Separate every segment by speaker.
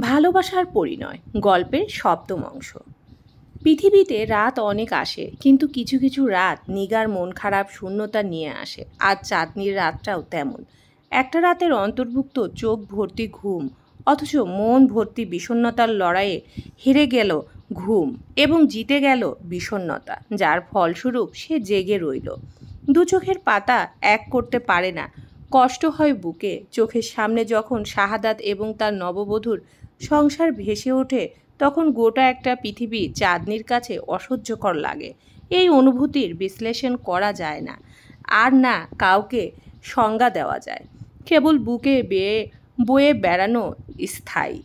Speaker 1: ভালোবাসার পরিণয় গল্পের সপ্তম অংশ। পৃথিবীতে রাত অনেক আসে, কিন্তু কিছু কিছু রাত নিগার মন খারাপ শূন্যতা নিয়ে আসে। আজ চাঁদনির রাতটাও তেমন একটা রাতের অন্তর্ভুক্ত। চোখ ভর্তি ঘুম, অথচ মন ভর্তি বিষণ্ণতার লড়াইয়ে হেরে গেল ঘুম এবং জিতে গেল বিষণ্ণতা, যার ফলস্বরূপ সে জেগে রইল। দু চোখের পাতা এক করতে পারে না, কষ্ট হয় বুকে। চোখের সামনে যখন শাহাদাত এবং তার নববধূর সংসার ভেসে ওঠে, তখন গোটা একটা পৃথিবী চাঁদনির কাছে অসহ্যকর লাগে। এই অনুভূতির বিশ্লেষণ করা যায় না, আর না কাউকে সংজ্ঞা দেওয়া যায়। কেবল বুকে বয়ে বেড়ানো স্থায়ী।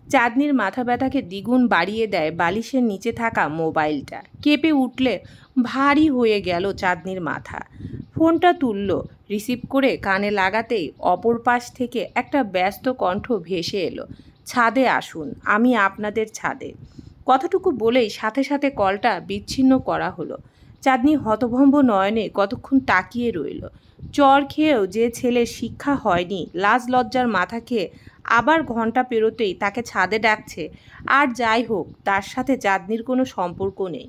Speaker 1: চাঁদনির মাথা ব্যথাকে দ্বিগুণ বাড়িয়ে দেয় বালিশের নিচে থাকা মোবাইলটা। কেঁপে উঠলে ভারী হয়ে গেল চাঁদনির মাথা। ফোনটা তুলল, রিসিভ করে কানে লাগাতেই অপর পাশ থেকে একটা ব্যস্ত কণ্ঠ ভেসে এলো। ছাদে আসুন, আমি আপনাদের ছাদে। কথাটুকু বলেই সাথে সাথে কলটা বিচ্ছিন্ন করা হলো। চাঁদনি হতভম্ব নয়নে কতক্ষণ তাকিয়ে রইল। চর খেয়েও যে ছেলের শিক্ষা হয়নি, লাজ লজ্জার মাথা খেয়ে আবার ঘন্টা পেরোতেই তাকে ছাদে ডাকছে। আর যাই হোক, তার সাথে চাঁদনির কোনো সম্পর্ক নেই।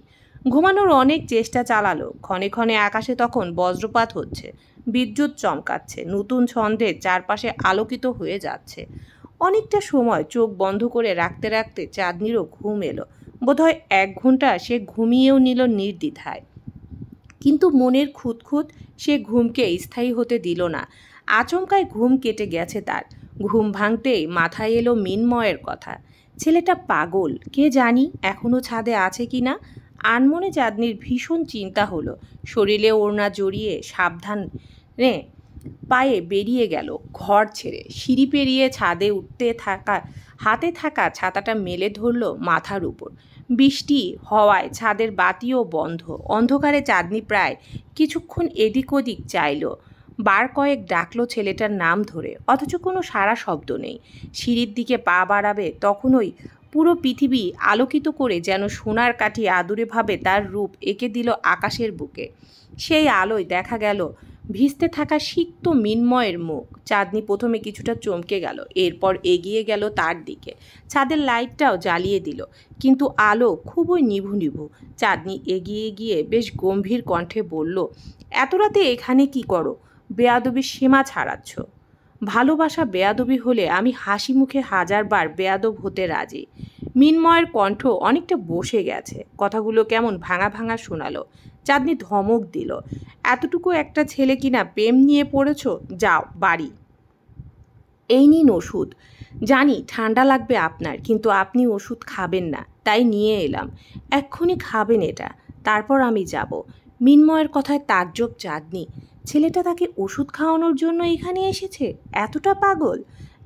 Speaker 1: ঘুমানোর অনেক চেষ্টা চালালো। ক্ষণে ক্ষণে আকাশে তখন বজ্রপাত হচ্ছে, বিদ্যুৎ চমকাচ্ছে, নতুন ছন্দে চারপাশে আলোকিত হয়ে যাচ্ছে। অনেকটা সময় চোখ বন্ধ করে রাখতে রাখতে চাঁদনিরও ঘুম এলো। বোধহয় 1 ঘন্টা সে ঘুমিয়েও নিল নির্দ্বিধায়। কিন্তু মনের খুঁতখুঁত সে ঘুমকে স্থায়ী হতে দিল না। আচমকায় ঘুম কেটে গেছে তার। ঘুম ভাঙতেই মাথায় এলো মিনময়ের কথা। ছেলেটা পাগল, কে জানি এখনও ছাদে আছে কি না। আনমনে চাঁদনির ভীষণ চিন্তা হলো। শরীরে ওড়না জড়িয়ে সাবধানে পায়ে বেরিয়ে গেল ঘর ছেড়ে। সিঁড়ি পেরিয়ে ছাদে উঠতে হাতে থাকা ছাতাটা মেলে ধরল মাথার উপর। বৃষ্টি হওয়ায় ছাদের বাতিও বন্ধ। অন্ধকারে চাঁদনি প্রায় কিছুক্ষণ এদিক ওদিক চাইল, বার কয়েক ডাকলো ছেলেটার নাম ধরে, অথচ কোনো সাড়া শব্দ নেই। সিঁড়ির দিকে পা বাড়াবে তখনই পুরো পৃথিবী আলোকিত করে যেন সোনার কাঠি আদুরেভাবে তার রূপ এঁকে দিল আকাশের বুকে। সেই আলোয় দেখা গেল ভিজতে থাকা সিক্ত মিনময়ের মুখ। চাঁদনি প্রথমে কিছুটা চমকে গেল, এরপর এগিয়ে গেল তার দিকে। ছাদের লাইটটাও জ্বালিয়ে দিল, কিন্তু আলো খুবই নিভু নিভু। চাঁদনি এগিয়ে গিয়ে বেশ গম্ভীর কণ্ঠে বলল, এত রাতে এখানে কি করো? বেয়াদবির সীমা ছাড়াচ্ছ। ভালোবাসা বেয়াদবি হলে আমি হাসি মুখে 1000বার বেয়াদব হতে রাজি। মিনময়ের কণ্ঠ অনেকটা বসে গেছে, কথাগুলো কেমন ভাঙা ভাঙা শোনালো। চাঁদনি ধমক দিল, এতটুকু একটা ছেলে কিনা প্রেম নিয়ে পড়েছ? যাও বাড়ি। এই নিন ওষুধ। জানি ঠান্ডা লাগবে আপনার, কিন্তু আপনি ওষুধ খাবেন না, তাই নিয়ে এলাম। এক্ষুনি খাবেন এটা, তারপর আমি যাব। মিনময়ের কথায় তাজ্জব চাঁদনি। ছেলেটা তাকে ওষুধ খাওয়ানোর জন্য এখানে এসেছে? এতটা পাগল?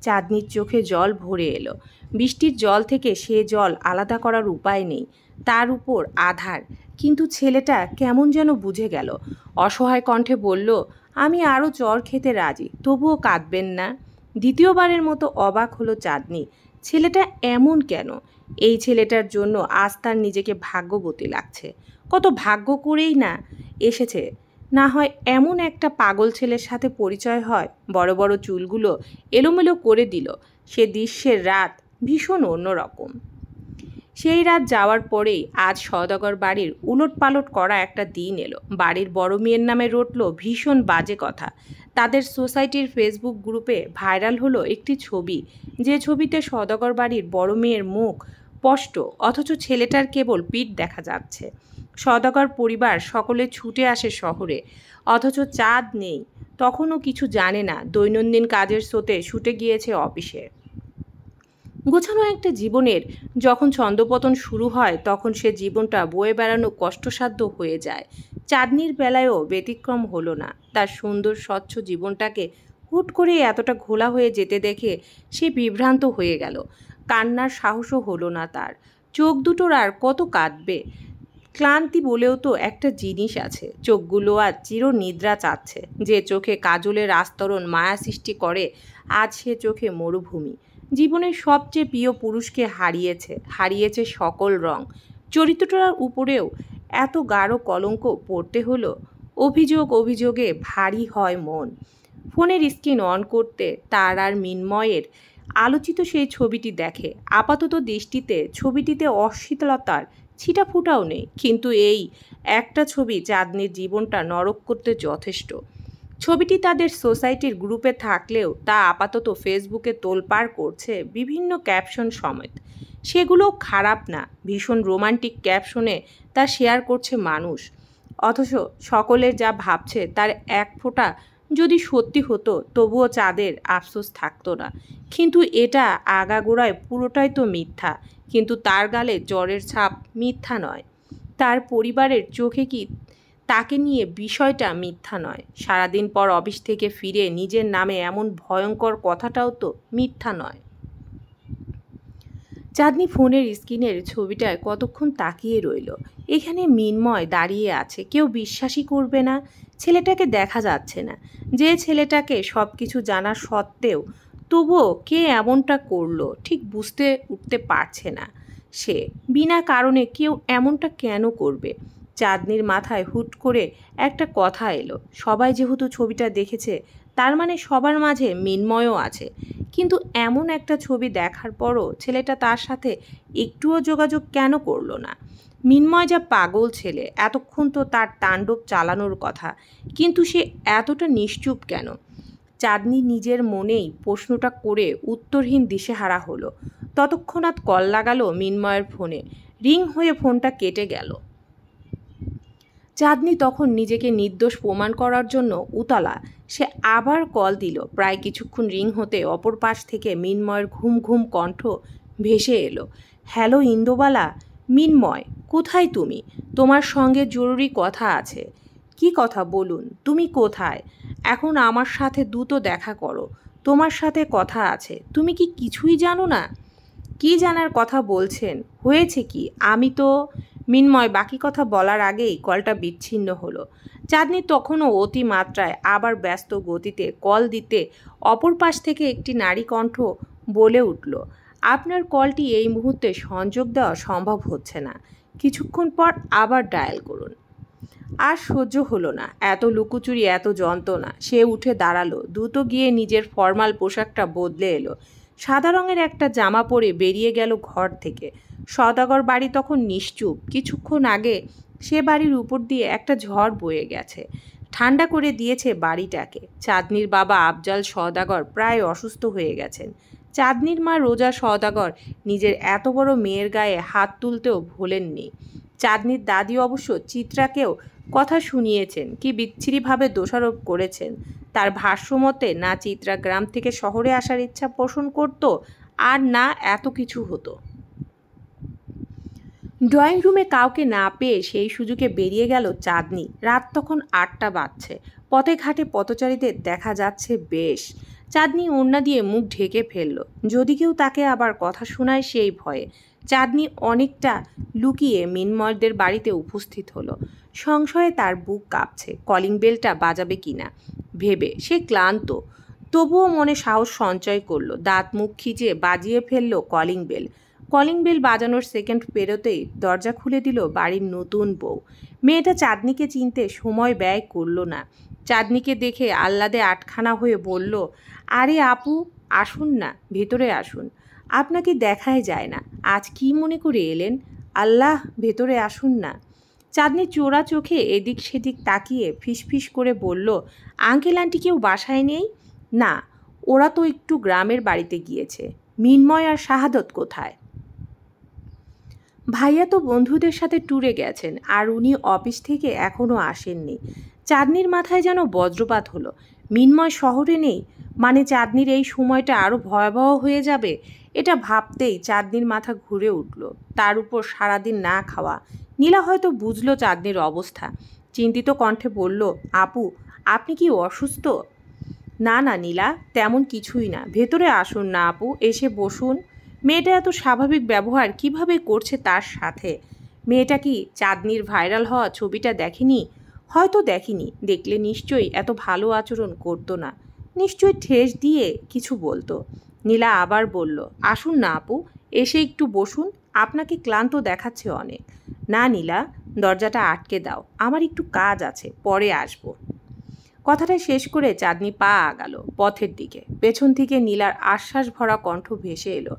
Speaker 1: চাঁদনির চোখে জল ভরে এলো। বৃষ্টির জল থেকে সে জল আলাদা করার উপায় নেই, তার উপর আধার। কিন্তু ছেলেটা কেমন যেন বুঝে গেল। অসহায় কণ্ঠে বলল, আমি আরও চর খেতে রাজি, তবুও কাঁদবেন না। দ্বিতীয়বারের মতো অবাক হলো চাঁদনি। ছেলেটা এমন কেন? এই ছেলেটার জন্য আজ তার নিজেকে ভাগ্যবতী লাগছে। কত ভাগ্য করেই না এসেছে। না হয় এমন একটা পাগল ছেলের সাথে পরিচয় হয়। বড় বড় চুলগুলো এলোমেলো করে দিল। সে দৃশ্যের রাত ভীষণ অন্যরকম। সেই রাত যাওয়ার পরেই আজ সওদাগর বাড়ির উলটপালট করা একটা দিন এলো। বাড়ির বড় মেয়ের নামে রটল ভীষণ বাজে কথা। তাদের সোসাইটির ফেসবুক গ্রুপে ভাইরাল হলো একটি ছবি, যে ছবিতে সওদাগর বাড়ির বড় মেয়ের মুখ স্পষ্ট, অথচ ছেলেটার কেবল পিঠ দেখা যাচ্ছে। সওদাগর পরিবার সকলে ছুটে আসে শহরে, অথচ চাঁদ নেই। তখনও কিছু জানে না, দৈনন্দিন কাজের স্রোতে ছুটে গিয়েছে অফিসে। গোছানো একটা জীবনের যখন ছন্দপতন শুরু হয়, তখন সে জীবনটা বয়ে বেড়ানো কষ্টসাধ্য হয়ে যায়। চাঁদনির বেলায়ও ব্যতিক্রম হলো না। তার সুন্দর স্বচ্ছ জীবনটাকে হুট করে এতটা ঘোলা হয়ে যেতে দেখে সে বিভ্রান্ত হয়ে গেল। কান্নার সাহসও হলো না তার। চোখ দুটোর আর কত কাঁদবে? ক্লান্তি বলেও তো একটা জিনিস আছে। চোখগুলো আজ চিরনিদ্রা চাচ্ছে। যে চোখে কাজলের আস্তরণ মায়া সৃষ্টি করে, আজ সে চোখে মরুভূমি। জীবনের সবচেয়ে প্রিয় পুরুষকে হারিয়েছে সকল রং। চরিত্রটার উপরেও এত গাঢ় কলঙ্ক পড়তে হলো। অভিযোগে ভারী হয় মন। ফোনের স্ক্রিন অন করতে তার আর মিনময়ের আলোচিত সেই ছবিটি দেখে। আপাতত দৃষ্টিতে ছবিটিতে অশ্লীলতার ছিটাফোঁটাও নেই, কিন্তু এই একটা ছবি চাঁদনির জীবনটা নরক করতে যথেষ্ট। ছবিটি তাদের সোসাইটির গ্রুপে থাকলেও তা আপাতত ফেসবুকে তোলপাড় করছে বিভিন্ন ক্যাপশন সমেত। সেগুলো খারাপ না, ভীষণ রোমান্টিক ক্যাপশনে তা শেয়ার করছে মানুষ। অথচ সকলের যা ভাবছে তার এক ফোঁটা যদি সত্যি হতো তবুও চাঁদের আফসোস থাকতো না। কিন্তু এটা আগাগোড়ায় পুরোটাই তো মিথ্যা। কিন্তু তার গালে জ্বরের ছাপ মিথ্যা নয়, তার পরিবারের চোখে কি তাকে নিয়ে বিষয়টা মিথ্যা নয়, সারাদিন পর অফিস থেকে ফিরে নিজের নামে এমন ভয়ঙ্কর কথাটাও তো মিথ্যা নয়। চাঁদনি ফোনের স্ক্রিনের ছবিটায় কতক্ষণ তাকিয়ে রইল। এখানে মিন্ময় দাঁড়িয়ে আছে, কেউ বিশ্বাসই করবে না। ছেলেটাকে দেখা যাচ্ছে না, যে ছেলেটাকে সব কিছু জানার সত্ত্বেও তবুও কে এমনটা করলো ঠিক বুঝতে উঠতে পারছে না সে। বিনা কারণে কেউ এমনটা কেন করবে? চাঁদনির মাথায় হুট করে একটা কথা এলো, সবাই যেহেতু ছবিটা দেখেছে তার মানে সবার মাঝে মিন্ময়ও আছে। কিন্তু এমন একটা ছবি দেখার পরও ছেলেটা তার সাথে একটুও যোগাযোগ কেন করলো না? মিন্ময় যা পাগল ছেলে, এতক্ষণ তো তার তাণ্ডব চালানোর কথা, কিন্তু সে এতটা নিশ্চুপ কেন? চাঁদনি নিজের মনেই প্রশ্নটা করে উত্তরহীন দিশেহারা হলো। ততক্ষণাৎ কল লাগালো মিন্ময়ের ফোনে। রিং হয়ে ফোনটা কেটে গেল। চাঁদনি তখন নিজেকে নির্দোষ প্রমাণ করার জন্য উতলা। সে আবার কল দিল। প্রায় কিছুক্ষণ রিং হতে অপর পাশ থেকে মিন্ময়ের ঘুম ঘুম কণ্ঠ ভেসে এলো। হ্যালো ইন্দোবালা। মিন্ময়, কোথায় তুমি? তোমার সঙ্গে জরুরি কথা আছে। কি কথা বলুন? তুমি কোথায়? এখন আমার সাথে দ্রুত দেখা করো, তোমার সাথে কথা আছে। তুমি কি কিছুই জানো না? কি জানার কথা বলছেন? হয়েছে কি? আমি তো মিন্ময় বাকি কথা বলার আগেই কলটা বিচ্ছিন্ন হলো। চাঁদনি তখনও অতিমাত্রায় আবার ব্যস্ত গতিতে কল দিতে অপর পাশ থেকে একটি নারী কণ্ঠ বলে উঠল, আপনার কলটি এই মুহূর্তে সংযোগ দেওয়া সম্ভব হচ্ছে না, কিছুক্ষণ পর আবার ডায়াল করুন। আর সহ্য হলো না এত লুকোচুরি, এত যন্ত্রণা। সে উঠে দাঁড়ালো, দ্রুত গিয়ে নিজের ফর্মাল পোশাকটা বদলে এলো। সাদা রঙের একটা জামা পরে বেরিয়ে গেল ঘর থেকে। সওদাগর বাড়ি তখন নিশ্চুপ। কিছুক্ষণ আগে সে বাড়ির উপর দিয়ে একটা ঝড় বয়ে গেছে, ঠান্ডা করে দিয়েছে বাড়িটাকে। চাঁদনির বাবা আফজাল সওদাগর প্রায় অসুস্থ হয়ে গেছেন। চাঁদনির মা রোজা সওদাগর নিজের এত বড় মেয়ের গায়ে হাত তুলতেও ভোলেননি। চাঁদনির দাদি অবশ্য চিত্রাকেও কথা শুনিয়েছেন, কি বিচ্ছিরিভাবে দোষারোপ করেছেন। তার ভাষ্যমতে না চিত্রা গ্রাম থেকে শহরে আসার ইচ্ছা পোষণ করত, আর না এত কিছু হতো। ড্রয়িং রুমে কাউকে না পেয়ে সেই সুযোগে বেরিয়ে গেল চাঁদনি। রাত তখন 8টা বাজছে। পথে ঘাটে পথচারীদের দেখা যাচ্ছে বেশ। চাঁদনি ওড়না দিয়ে মুখ ঢেকে ফেলল, যদি কেউ তাকে আবার কথা শোনায় সেই ভয়ে। চাঁদনি অনেকটা লুকিয়ে মিন্ময়দের বাড়িতে উপস্থিত হলো। সংশয়ে তার বুক কাঁপছে, কলিং বেলটা বাজাবে কিনা ভেবে সে ক্লান্ত। তবুও মনে সাহস সঞ্চয় করলো। দাঁত মুখ খিচে বাজিয়ে ফেলল কলিং বেল। কলিং বেল বাজানোর সেকেন্ড পেরোতেই দরজা খুলে দিল বাড়ির নতুন বউ। মেয়েটা চাঁদনিকে চিনতে সময় ব্যয় করল না। চাঁদনিকে দেখে আহ্লাদে আটখানা হয়ে বলল, আরে আপু, আসুন না, ভেতরে আসুন। আপনাকে দেখাই যায় না, আজ কি মনে করে এলেন? আল্লাহ, ভেতরে আসুন না। চাঁদনি চোরা চোখে এদিক সেদিক তাকিয়ে ফিসফিস করে বলল, আঙ্কেল আন্টি কেউ বাসায় নেই? না, ওরা তো একটু গ্রামের বাড়িতে গিয়েছে। মিন্ময় আর শাহাদত কোথায়? ভাইয়া তো বন্ধুদের সাথে ট্যুরে গেছেন, আর উনি অফিস থেকে এখনও আসেননি। চাঁদনির মাথায় যেন বজ্রপাত হলো। মিন্ময় শহরে নেই মানে চাঁদনির এই সময়টা আরও ভয়াবহ হয়ে যাবে। এটা ভাবতেই চাঁদনির মাথা ঘুরে উঠল। তার উপর সারাদিন না খাওয়া। নীলা হয়তো বুঝলো চাঁদনির অবস্থা। চিন্তিত কণ্ঠে বলল, আপু, আপনি কি অসুস্থ? না না নীলা, তেমন কিছুই না। ভেতরে আসুন না আপু, এসে বসুন। মেয়েটা এত স্বাভাবিক ব্যবহার কিভাবে করছে তার সাথে? মেয়েটা কি চাঁদনির ভাইরাল হওয়া ছবিটা দেখেনি? হয়তো দেখেনি, দেখলে নিশ্চয়ই এত ভালো আচরণ করতো না, নিশ্চয়ই ঠেস দিয়ে কিছু বলতো। নীলা আবার বলল, আসুন না আপু, এসে একটু বসুন, আপনাকে ক্লান্ত দেখাচ্ছে অনেক। না নীলা, দরজাটা আটকে দাও, আমার একটু কাজ আছে, পরে আসবো। কথাটা শেষ করে চাঁদনি পা আগালো পথের দিকে। পেছন থেকে নীলার আশ্বাস ভরা কণ্ঠ ভেসে এলো,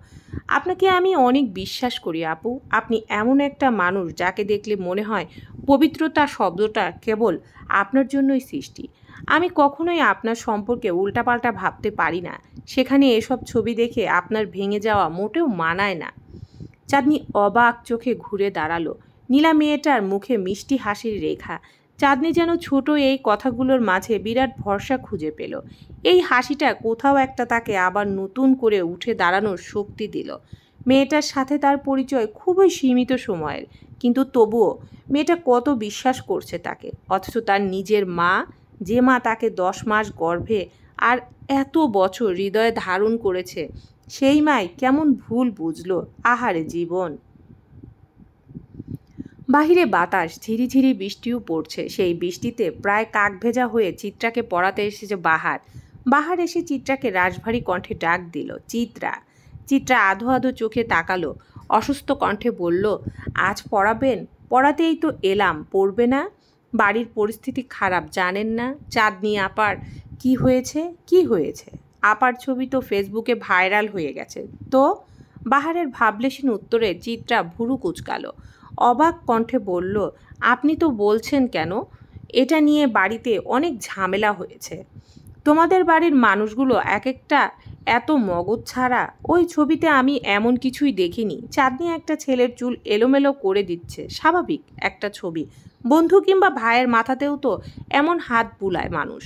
Speaker 1: আপনাকে আমি অনেক বিশ্বাস করি আপু। আপনি এমন একটা মানুষ যাকে দেখলে মনে হয় পবিত্রতা শব্দটা কেবল আপনার জন্যই সৃষ্টি। আমি কখনোই আপনার সম্পর্কে উল্টাপাল্টা ভাবতে পারি না। সেখানে এসব ছবি দেখে আপনার ভেঙে যাওয়া মোটেও মানায় না। চাঁদনি অবাক চোখে ঘুরে দাঁড়ালো। নীলা মেয়েটার মুখে মিষ্টি হাসির রেখা। চাঁদনি যেন ছোট এই কথাগুলোর মাঝে বিরাট ভরসা খুঁজে পেল। এই হাসিটা কোথাও একটা তাকে আবার নতুন করে উঠে দাঁড়ানোর শক্তি দিল। মেয়েটার সাথে তার পরিচয় খুবই সীমিত সময়ের, কিন্তু তবুও মেয়েটা কত বিশ্বাস করছে তাকে। অথচ তার নিজের মা, যে মা তাকে 10 মাস গর্ভে আর এত বছর হৃদয়ে ধারণ করেছে, সেই মাই কেমন ভুল বুঝলো। আহারে জীবন। বাহিরে বাতাস, ঝিরিঝিরি বৃষ্টিও পড়ছে। সেই বৃষ্টিতে প্রায় কাক ভেজা হয়ে চিত্রাকে পড়াতে এসেছে বাহার। বাহার এসে চিত্রাকে রাশভারী কণ্ঠে ডাক দিল, চিত্রা। চিত্রা আধো আধো চোখে তাকালো, অসুস্থ কণ্ঠে বলল, আজ পড়াবেন? পড়াতেই তো এলাম, পড়বে না? বাড়ির পরিস্থিতি খারাপ, জানেন না? চাঁদনি আপার কি হয়েছে? কি হয়েছে? আপার ছবি তো ফেসবুকে ভাইরাল হয়ে গেছে। তো? বাহারের ভাবলেশীন উত্তরে চিত্রা ভুরু কুঁচকালো, অবাক কণ্ঠে বলল, আপনি তো বলছেন কেন? এটা নিয়ে বাড়িতে অনেক ঝামেলা হয়েছে। তোমাদের বাড়ির মানুষগুলো এক একটা এত মগজ ছাড়া। ওই ছবিতে আমি এমন কিছুই দেখিনি। চাঁদনি একটা ছেলের চুল এলোমেলো করে দিচ্ছে, স্বাভাবিক একটা ছবি। বন্ধু কিংবা ভাইয়ের মাথাতেও তো এমন হাত বুলায় মানুষ।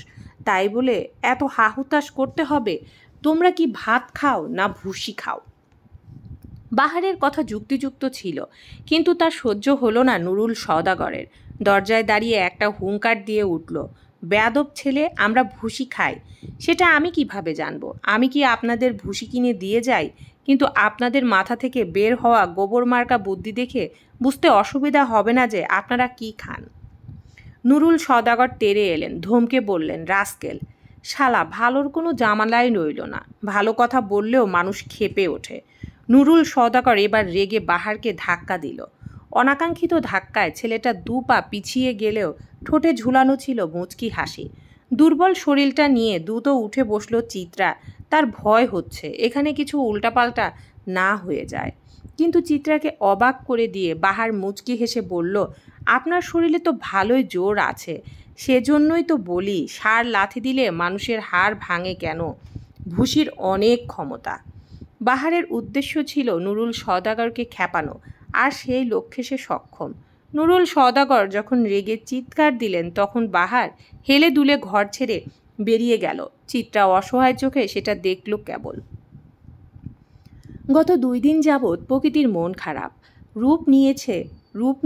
Speaker 1: তাই বলে এত হাহুতাশ করতে হবে? তোমরা কি ভাত খাও না ভুসি খাও? বাহারের কথা যুক্তিযুক্ত ছিল, কিন্তু তার সহ্য হলো না নুরুল সওদাগরের। দরজায় দাঁড়িয়ে একটা হুঙ্কার দিয়ে উঠল, বেয়াদব ছেলে, আমরা ভুসি খাই। সেটা আমি কিভাবে জানবো? আমি কি আপনাদের ভুসি কিনে দিয়ে যাই? কিন্তু আপনাদের মাথা থেকে বের হওয়া গোবর মার্কা বুদ্ধি দেখে বুঝতে অসুবিধা হবে না যে আপনারা কি খান। নুরুল সওদাগর তেড়ে এলেন, ধমকে বললেন, রাস্কেল! শালা, ভালোর কোনো জামালাই রইল না। ভালো কথা বললেও মানুষ ক্ষেপে ওঠে। নুরুল সওদাগর এবার রেগে বাহারকে ধাক্কা দিল। অনাকাঙ্ক্ষিত ধাক্কায় ছেলেটা 2 পা পিছিয়ে গেলেও ঠোঁটে ঝুলানো ছিল মুচকি হাসি। দুর্বল শরীরটা নিয়ে দ্রুত উঠে বসল চিত্রা। তার ভয় হচ্ছে এখানে কিছু উল্টাপাল্টা না হয়ে যায়। কিন্তু চিত্রাকে অবাক করে দিয়ে বাহার মুচকি হেসে বলল, আপনার শরীরে তো ভালোই জোর আছে। সেজন্যই তো বলি, ষাঁড় লাথি দিলে মানুষের হাড় ভাঙে কেন? ভুসির অনেক ক্ষমতা। বাহারের উদ্দেশ্য ছিল নুরুল সওদাগরকে খেপানো, আর সেই লক্ষ্যে সে সক্ষম। নুরুল সওদাগর যখন রেগে চিৎকার দিলেন, তখন বাহার হেলে দুলে ঘর ছেড়ে বেরিয়ে গেল। চিত্রা অসহায় চোখে সেটা দেখল কেবল। গত 2 দিন যাবৎ প্রকৃতির মন খারাপ। রূপ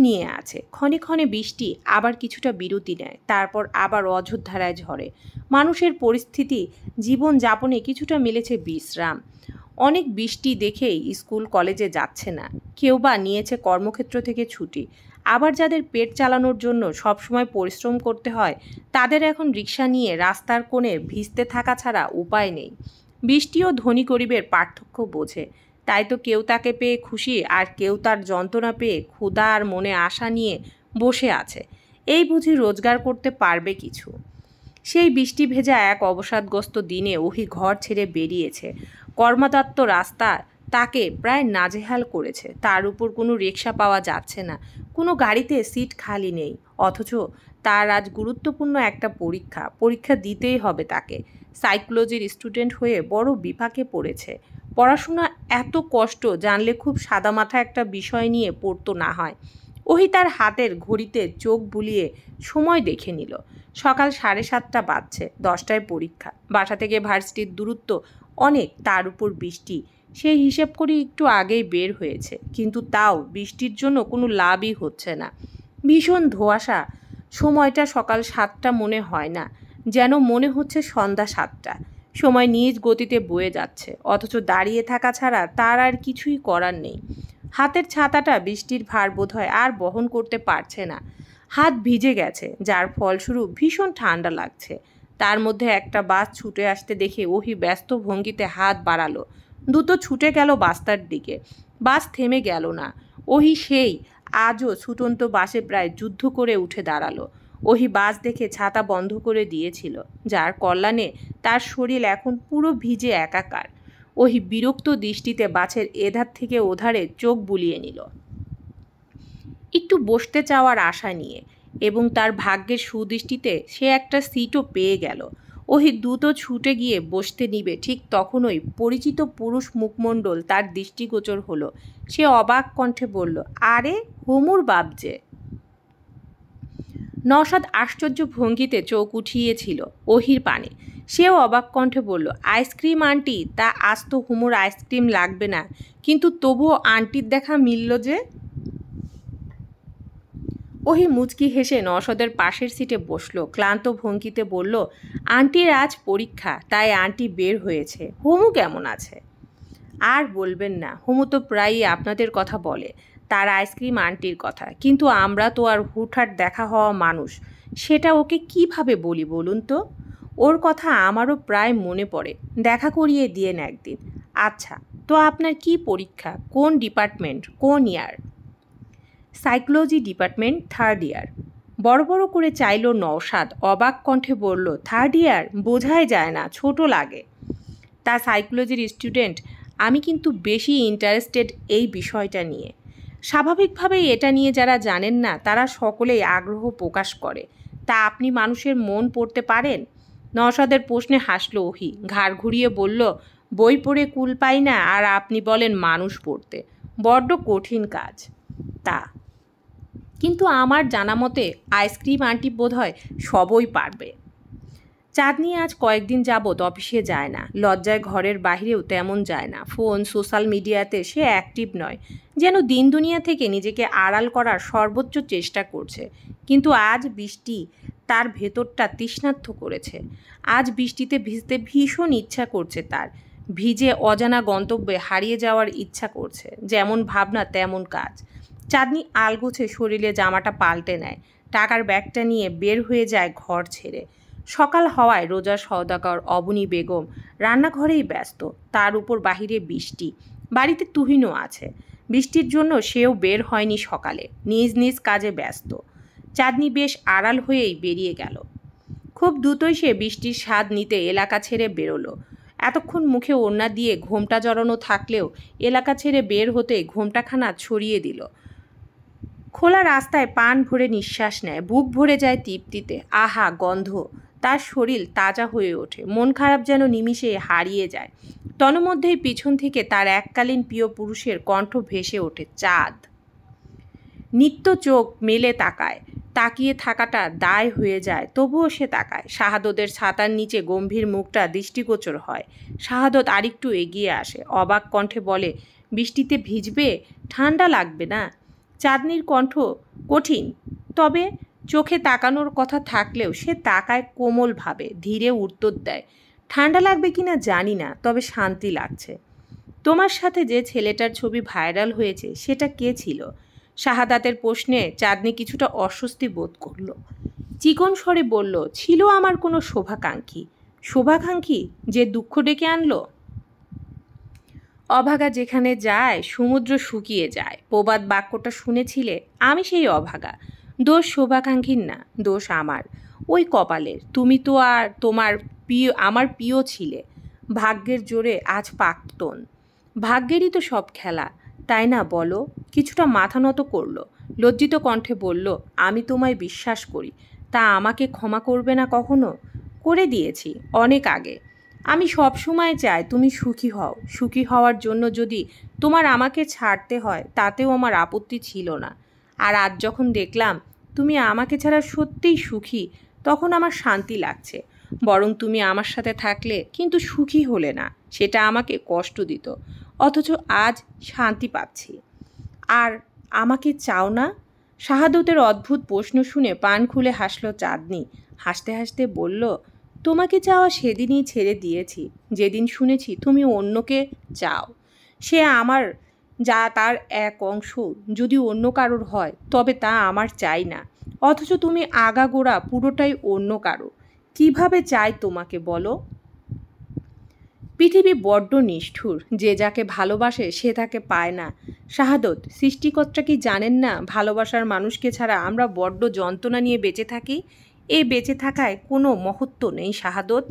Speaker 1: নিয়ে আছে। ক্ষণে ক্ষণে বৃষ্টি, আবার কিছুটা বিরতি নেয়, তারপর আবার অঝোরধারায় ঝরে। মানুষের পরিস্থিতি, জীবন যাপনে কিছুটা মিলেছে বিশ্রাম। অনেক বৃষ্টি দেখেই স্কুল কলেজে যাচ্ছে না, কেউ বা নিয়েছে কর্মক্ষেত্র থেকে ছুটি। আবার যাদের পেট চালানোর জন্য সবসময় পরিশ্রম করতে হয়, তাদের এখন রিক্সা নিয়ে রাস্তার কোণে ভিজতে থাকা ছাড়া উপায় নেই। বৃষ্টি ও ধনী গরিবের পার্থক্য বোঝে। তাই তো কেউ তাকে পেয়ে খুশি, আর কেউ তার যন্ত্রণা পেয়ে ক্ষুধা আর মনে আশা নিয়ে বসে আছে। এই বুঝি রোজগার করতে পারবে কিছু। সেই বৃষ্টি ভেজা এক অবসাদগ্রস্ত দিনে ওহি ঘর ছেড়ে বেরিয়েছে। কর্মদত্ত রাস্তা তাকে প্রায় নাজেহাল করেছে। তার উপর কোনো রিকশা পাওয়া যাচ্ছে না, কোনো গাড়িতে সিট খালি নেই। অথচ তার আজ গুরুত্বপূর্ণ একটা পরীক্ষা দিতেই হবে তাকে। সাইকোলজির স্টুডেন্ট হয়ে বড় বিপাকে পড়েছে। পড়াশোনা এত কষ্ট জানলে খুব সাদামাথা একটা বিষয় নিয়ে পড়তো না হয়। ওহি তার হাতের ঘড়িতে চোখ বুলিয়ে সময় দেখে নিল। সকাল 7:30 বাজছে, 10টায় পরীক্ষা। বাসা থেকে ভার্সিটির দূরত্ব অনেক, তার উপর বৃষ্টি। সেই হিসেব করে একটু আগেই বের হয়েছে, কিন্তু তাও বৃষ্টির জন্য কোনো লাভই হচ্ছে না। ভীষণ ধোঁয়াশা। সময়টা সকাল 7টা মনে হয় না, যেন মনে হচ্ছে সন্ধ্যা 7টা। সময় নিজ গতিতে বয়ে যাচ্ছে, অথচ দাঁড়িয়ে থাকা ছাড়া তার আর কিছুই করার নেই। হাতের ছাতাটা বৃষ্টির ভার বোধহয় আর বহন করতে পারছে না। হাত ভিজে গেছে, যার ফলস্বরূপ ভীষণ ঠান্ডা লাগছে। তার মধ্যে একটা বাস ছুটে আসতে দেখে ওহি ব্যস্ত ভঙ্গিতে হাত বাড়ালো। দ্রুত ছুটে গেল বাসটার দিকে। বাস থেমে গেল না। ওহি সেই আজও ছুটন্ত বাসে প্রায় যুদ্ধ করে উঠে দাঁড়ালো। ওহি বাস দেখে ছাতা বন্ধ করে দিয়েছিল, যার কল্যাণে তার শরীর এখন পুরো ভিজে একাকার। ওহি বিরক্ত দৃষ্টিতে বাসের এধার থেকে ওধারে চোখ বুলিয়ে নিল, একটু বসতে চাওয়ার আশা নিয়ে, এবং তার ভাগ্যের সুদৃষ্টিতে সে একটা সিটও পেয়ে গেল। ওহি দ্রুত ছুটে গিয়ে বসতে নিবে, ঠিক তখনই পরিচিত পুরুষ মুখমণ্ডল তার দৃষ্টিগোচর হলো। সে অবাক কণ্ঠে বলল, আরে হুমুর বাপ যে। নওশাদ আশ্চর্য ভঙ্গিতে চোখ উঠিয়েছিল ওহির পানে। সেও অবাক কণ্ঠে বলল, আইসক্রিম আন্টি? তা আজ তো হুমুর আইসক্রিম লাগবে না, কিন্তু তবুও আন্টির দেখা মিলল যে। ওহি মুচকি হেসে নওশাদের পাশের সিটে বসলো, ক্লান্ত ভঙ্গিতে বলল, আন্টির আজ পরীক্ষা, তাই আন্টি বের হয়েছে। হুমু কেমন আছে? আর বলবেন না, হুমু তো প্রায়ই আপনাদের কথা বলে, তার আইসক্রিম আন্টির কথা, কিন্তু আমরা তো আর হুটহাট দেখা হওয়া মানুষ, সেটা ওকে কিভাবে বলি বলুন তো? ওর কথা আমারও প্রায় মনে পড়ে, দেখা করিয়ে দিয়েন একদিন। আচ্ছা, তো আপনার কি পরীক্ষা? কোন ডিপার্টমেন্ট, কোন ইয়ার? সাইকোলজি ডিপার্টমেন্ট, 3rd ইয়ার। বড় বড় করে চাইল নওশাদ, অবাক কণ্ঠে বলল, 3rd ইয়ার? বোঝাই যায় না, ছোট লাগে। তা সাইকোলজির স্টুডেন্ট, আমি কিন্তু বেশি ইন্টারেস্টেড এই বিষয়টা নিয়ে। স্বাভাবিকভাবেই এটা নিয়ে যারা জানেন না তারা সকলেই আগ্রহ প্রকাশ করে। তা আপনি মানুষের মন পড়তে পারেন? নওশাদের প্রশ্নে হাসল ওহি, ঘাড় ঘুরিয়ে বলল, বই পড়ে কুল পাই না, আর আপনি বলেন মানুষ পড়তে? বড্ড কঠিন কাজ। তা কিন্তু আমার জানা মতে আইসক্রিম আন্টি বোধহয় সবই পারবে। চাঁদনি আজ কয়েকদিন যাবৎ অফিসে যায় না, লজ্জায় ঘরের বাইরেও তেমন যায় না। ফোন, সোশ্যাল মিডিয়াতে সে অ্যাক্টিভ নয়, যেন দিন দুনিয়া থেকে নিজেকে আড়াল করার সর্বোচ্চ চেষ্টা করছে। কিন্তু আজ বৃষ্টি তার ভেতরটা তৃষ্ণার্ত করেছে। আজ বৃষ্টিতে ভিজতে ভীষণ ইচ্ছা করছে তার। ভিজে অজানা গন্তব্যে হারিয়ে যাওয়ার ইচ্ছা করছে। যেমন ভাবনা তেমন কাজ। চাঁদনি আলগোছে শরীরে জামাটা পাল্টে নেয়, টাকার ব্যাগটা নিয়ে বের হয়ে যায় ঘর ছেড়ে। সকাল হওয়ায় রোজার সওদাগর অবনী বেগম রান্নাঘরেই ব্যস্ত, তার উপর বাহিরে বৃষ্টি। বাড়িতে তুহিনও আছে। বৃষ্টির জন্য সেও বের হয়নি সকালে, নিজ নিজ কাজে ব্যস্ত। চাঁদনি বেশ আড়াল হয়েই বেরিয়ে গেল। খুব দ্রুতই সে বৃষ্টির স্বাদ নিতে এলাকা ছেড়ে বেরোলো। এতক্ষণ মুখে ওড়না দিয়ে ঘোমটা জড়ানো থাকলেও এলাকা ছেড়ে বের হতে ঘোমটাখানা ছড়িয়ে দিল। খোলা রাস্তায় প্রাণ ভরে নিঃশ্বাস নেয়, বুক ভরে যায় তৃপ্তিতে। আহা গন্ধ! তার শরীর তাজা হয়ে ওঠে, মন খারাপ যেন নিমিষে হারিয়ে যায়। তন্মধ্যেই পিছন থেকে তার এককালীন প্রিয় পুরুষের কণ্ঠ ভেসে ওঠে, চাঁদ। নিত্য চোখ মেলে তাকায়, তাকিয়ে থাকাটা দায় হয়ে যায়, তবুও সে তাকায়। শাহাদতের ছাতার নিচে গম্ভীর মুখটা দৃষ্টিগোচর হয়। শাহাদত আরেকটু এগিয়ে আসে, অবাক কণ্ঠে বলে, বৃষ্টিতে ভিজবে? ঠান্ডা লাগবে না? চাঁদনির কণ্ঠ কঠিন, তবে চোখে তাকানোর কথা থাকলেও সে তাকায় কোমলভাবে, ধীরে উত্তর দেয়, ঠান্ডা লাগবে কিনা জানি না, তবে শান্তি লাগছে। তোমার সাথে যে ছেলেটার ছবি ভাইরাল হয়েছে সেটা কে ছিল? শাহাদাতের প্রশ্নে চাঁদনি কিছুটা অস্বস্তি বোধ করল। চিকন স্বরে বলল, ছিল আমার কোনো শোভাকাঙ্ক্ষী। শোভাকাঙ্ক্ষী যে দুঃখ ডেকে আনলো? অভাগা যেখানে যায় সমুদ্র শুকিয়ে যায়, প্রবাদ বাক্যটা শুনেছিলে? আমি সেই অভাগা। দোষ শোভাকাঙ্ক্ষীর না, দোষ আমার, ওই কপালের। তুমি তো আর তোমার প্রিয়, আমার প্রিয় ছিলে। ভাগ্যের জোরে আজ প্রাক্তন। ভাগ্যেরই তো সব খেলা, তাই না বলো? কিছুটা মাথা নত করল, লজ্জিত কণ্ঠে বলল, আমি তোমায় বিশ্বাস করি। তা আমাকে ক্ষমা করবে না কখনো? করে দিয়েছি অনেক আগে। আমি সব সময় চাই তুমি সুখী হও। সুখী হওয়ার জন্য যদি তোমার আমাকে ছাড়তে হয় তাতেও আমার আপত্তি ছিল না। আর আজ যখন দেখলাম তুমি আমাকে ছাড়া সত্যিই সুখী, তখন আমার শান্তি লাগছে। বরং তুমি আমার সাথে থাকলে কিন্তু সুখী হলে না, সেটা আমাকে কষ্ট দিত। অথচ আজ শান্তি পাচ্ছি। আর আমাকে চাও না? শাহাদতের অদ্ভুত প্রশ্ন শুনে পান খুলে হাসল চাঁদনি। হাসতে হাসতে বলল, তোমাকে চাওয়া সেদিনই ছেড়ে দিয়েছি, যেদিন শুনেছি তুমি অন্যকে চাও। সে আমার, যা তার এক অংশ যদি অন্য কারোর হয় তবে তা আমার চাই না। অথচ তুমি আগাগোড়া পুরোটাই অন্য কারো। কিভাবে চাই তোমাকে বলো? পৃথিবী বড্ড নিষ্ঠুর, যে যাকে ভালোবাসে সে তাকে পায় না। শাহাদত, সৃষ্টিকর্তা কি জানেন না ভালোবাসার মানুষকে ছাড়া আমরা বড্ড যন্ত্রণা নিয়ে বেঁচে থাকি? এই বেঁচে থাকায় কোনো মহত্ব নেই শাহাদত।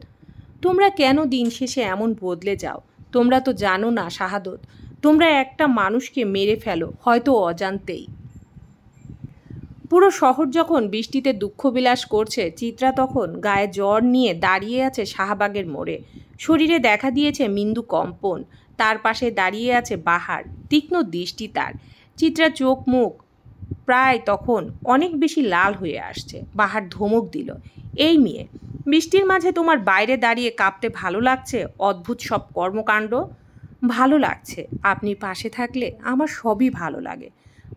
Speaker 1: তোমরা কেন দিন শেষে এমন বদলে যাও? তোমরা তো জানো না শাহাদত, তোমরা একটা মানুষকে মেরে ফেলো, হয়তো অজান্তেই। পুরো শহর যখন বৃষ্টিতে দুঃখবিলাস করছে, চিত্রা তখন গায়ে জ্বর নিয়ে দাঁড়িয়ে আছে শাহবাগের মোড়ে। শরীরে দেখা দিয়েছে মিন্দু কম্পন। তার পাশে দাঁড়িয়ে আছে বাহার, তীক্ষ্ণ দৃষ্টি তার। চিত্রা চোখ মুখ প্রায় তখন অনেক বেশি লাল হয়ে আসছে। বাহার ধমক দিল, এই মেয়ে, বৃষ্টির মাঝে তোমার বাইরে দাঁড়িয়ে কাঁপতে ভালো লাগছে? অদ্ভুত সব কর্মকাণ্ড। ভালো লাগছে, আপনি পাশে থাকলে আমার সবই ভালো লাগে।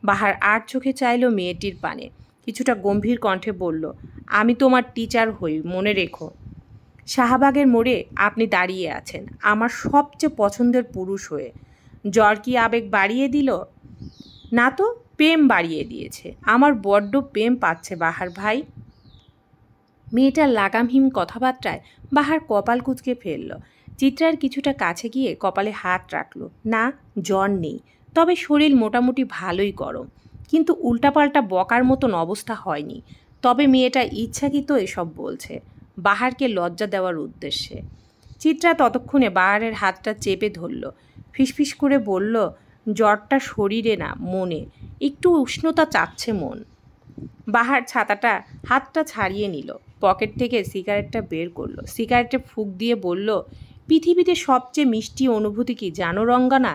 Speaker 1: বাহার আর চোখে চাইল মেয়েটির পানে, কিছুটা গম্ভীর কণ্ঠে বলল, আমি তোমার টিচার হই, মনে রেখো। শাহবাগের মোড়ে আপনি দাঁড়িয়ে আছেন আমার সবচেয়ে পছন্দের পুরুষ হয়ে। জ্বর কি আবেগ বাড়িয়ে দিল? না তো, প্রেম বাড়িয়ে দিয়েছে। আমার বড্ড প্রেম পাচ্ছে বাহার ভাই। মেয়েটার লাগামহীন কথাবার্তায় বাহার কপাল কুঁচকে ফেলল। চিত্রার কিছুটা কাছে গিয়ে কপালে হাত রাখল। না, জ্বর নেই, তবে শরীর মোটামুটি ভালোই গরম, কিন্তু উল্টাপাল্টা বকার মতন অবস্থা হয়নি। তবে মেয়েটা ইচ্ছাকৃত এসব বলছে, বাহারকে লজ্জা দেওয়ার উদ্দেশ্যে। চিত্রা ততক্ষণে বাহারের হাতটা চেপে ধরল, ফিসফিস করে বলল, জ্বরটা শরীরে না, মনে, একটু উষ্ণতা চাচ্ছে মন। বাহার হাতটা ছাড়িয়ে নিল, পকেট থেকে সিগারেটটা বের করলো, সিগারেটে ফুঁক দিয়ে বলল, পৃথিবীতে সবচেয়ে মিষ্টি অনুভূতি কি জানো রঙ্গনা?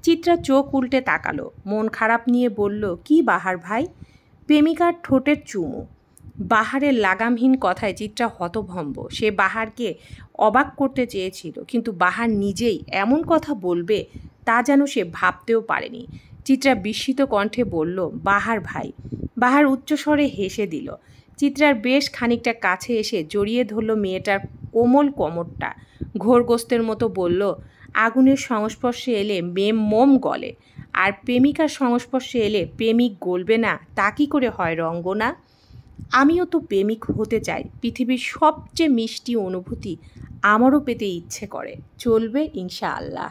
Speaker 1: চিত্রা চোখ উল্টে তাকালো, মন খারাপ নিয়ে বলল, কি বাহার ভাই? প্রেমিকার ঠোঁটের চুমু। বাহারের লাগামহীন কথায় চিত্রা হতভম্ব। সে বাহারকে অবাক করতে চেয়েছিল, কিন্তু বাহার নিজেই এমন কথা বলবে তা যেন সে ভাবতেও পারেনি। চিত্রা বিস্মিত কণ্ঠে বলল, বাহার ভাই। বাহার উচ্চস্বরে হেসে দিল। চিত্রার বেশ খানিকটা কাছে এসে জড়িয়ে ধরল মেয়েটার কোমল কোমরটা। ঘোরগোস্তের মতো বলল, আগুনের সংস্পর্শে এলে মোম গলে, আর প্রেমিকার সংস্পর্শে এলে প্রেমিক গলবে না তা কী করে হয় রঙ্গনা? আমিও তো প্রেমিক হতে চাই। পৃথিবীর সবচেয়ে মিষ্টি অনুভূতি আমারও পেতে ইচ্ছে করে। চলবে ইনশাআল্লাহ।